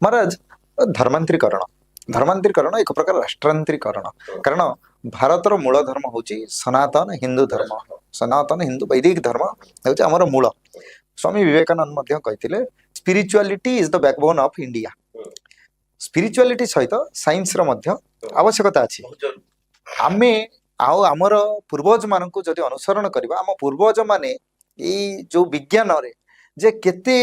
महाराज धर्मांतरीकरण धर्मांतरीकरण एक प्रकार राष्ट्रांतरीकरण कारण भारतर मूल धर्म हूँ सनातन हिंदू धर्म सनातन हिंदू वैदिक धर्म हूँ आमर मूल स्वामी विवेकानंद कहते spirituality is the backbone of India spirituality सहित साइंस आवश्यकता अच्छी आमे आओ आमर पूर्वज मान को जदि अनुसरण करबा आम पूर्वज माने जो विज्ञान रे जे केते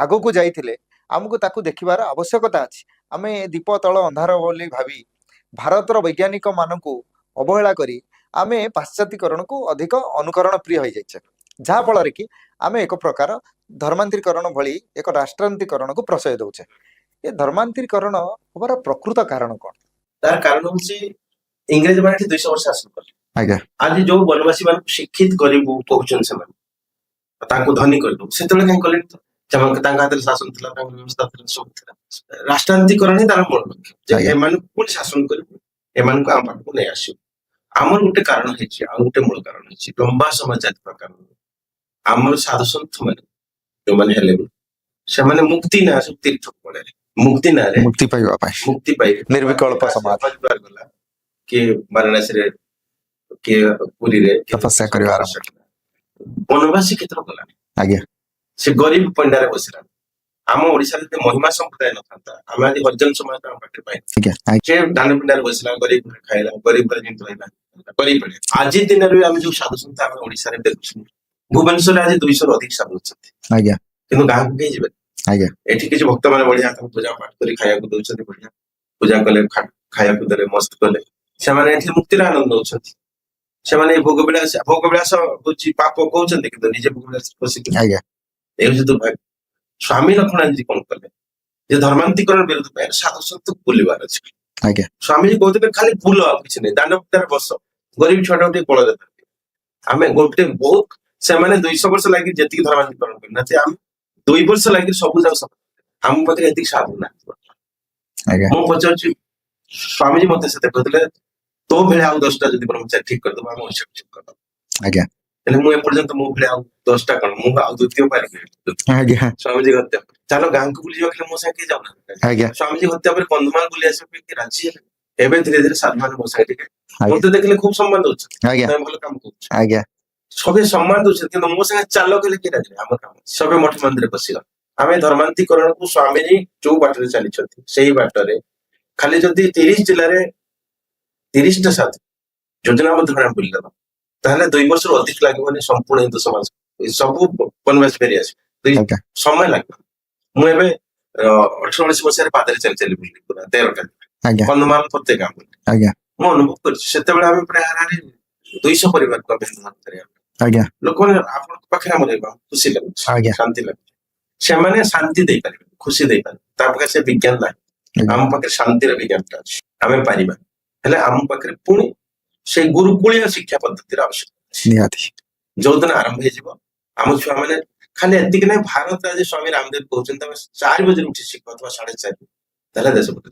आगो को जाइथिले आमको ताकू देखिबार आवश्यकता अछि आमे दीप तल अंधार बोली भावी भारतर वैज्ञानिक मानकू अवहेला करी आमे पाश्चात्यकरण को अधिक अनुकरण प्रिय हो जाइछे जहा फल कि आमे एक प्रकार धर्मांतरीकरण भली एक राष्ट्रांतरीकरण को प्रशय दउछे ये धर्मांतरीकरण होबार प्रकृत कारण कोन तार कारण होची इंग्रज माने 200 वर्ष शासन करले आज्ञा आज जो वनवासी मान शिक्षित करिबु कहउछन से ताको धनी करदु सेतले काई कले जमन तांका हाथ शासन थिला तांका व्यवस्था थिला सब थिला राष्ट्रांतरीकरण ही तार मूल लक्ष्य जे एमान को शासन करिबु एमान को आम पाटको नै आसी आमर गुटे कारण हेछि आ गुटे मूल कारण हेछि लंबा समय जात कारण आमर साधु संत माने जो माने हेले से माने मुक्ति ना सब तीर्थ पड़े मुक्ति ना रे मुक्ति पाई निर्विकल्प समाज गला के वाराणसी रे के पुरी रे तपस्या करिवार वनवासी क्षेत्र गला आज्ञा से गरीब पंडारे बसिला आम ओडिसा रे महिमा संप्रदाय न थाता हम आदि हरिजन समाज हम पाटे पाए आज्ञा जे दान पंडारे बसिला गरीब खाइला गरीब जिंत रहला करी पड़े आज दिन रे हम जो साधु संत हम ओडिसा रे देखछु भुवनेश्वर आज 200 रो अधिक साधु छथि आज्ञा किंतु गां को जेबे आज्ञा एठी किछ भक्त माने बढ़िया पूजा पाठ करी खाया को दोछथि बढ़िया पूजा कले खाया को दरे मस्त कले से माने एठी मुक्ति रा आनंद दोछथि से माने भोग विलास होची पाप कहउछन कि निजे भोग विलास खुशी आज्ञा एउ तो भाई स्वामी लक्ष्मण जी कोन कले जे धर्मांतरीकरण विरुद्ध पे साधु संत बुलिवार अछि आज्ञा स्वामी जी कहते खाली बुल किछ नै दान पुतार बस गरीब छोटा उठे पळ देता हमें गोटे बहुत से माने 200 वर्ष लागि जति धर्मांतरीकरण करना थे हम 2 वर्ष लागि सब जाव सब हम पते एति साधु ना आज्ञा मो पचारछि स्वामी जी मते से कहतले तो भेले आउ 10टा जति ब्रह्मचारी ठीक कर दबा हम ओसे ठीक कर दबा आज्ञा एले मु ए पर्यंत मो भेले आउ 10टा कण मु आउ द्वितीय पारि आज्ञा स्वामी जी हत्या चलो गां को बुली जाखले मो साके जाउ ना आज्ञा स्वामी जी हत्या पर कंधमाल बुली आसे पे राजी एबे धीरे धीरे साधमान मो साके मते देखले खूब सम्मान दोछ आज्ञा मैं भल काम करछ आज्ञा सबे सम्मान दोछ किंतु मो साके चालो केले कि राजी हम काम सबे मठ मंदिर बसिला आमे धर्मांतरीकरण को स्वामी जी जो बाटरे चली छथि सेही बाटरे खाली जदी 30 जिल्ला रे 30 टा साथ योजना बद्ध हम बुली दबा ताले 2 वर्ष रो अधिक लागबने संपूर्ण हिंदू समाज सब वनवास फेरी आसी समय लागबा मु एबे 18 वर्ष रे पादरे चली चली बुली पूरा 13 टा आज्ञा कंदमाल प्रत्येक काम आज्ञा मो अनुभव करछि सेते बेला हम प्राय हारारे 200 परिवार को बेंधन करिया आज्ञा लोक आपन पाखरे हम रहबा खुशी लागछ आज्ञा शांति लागछ से माने शांति दे पारे खुशी दे पारे ता पाखे से विज्ञान ला हम पाखे शांति रे विज्ञान ता हमें पारिबा हेले हम पाखे पुणी से गुरुकुलीय शिक्षा पद्धति रा आवश्यक निहाती जो दिन आरंभ हे जिवो हम छुआ माने खाली एतिक नै भारत आज स्वामी रामदेव कहउछन तमे 4 बजे उठी शिखो अथवा 4:30 तले देश बदल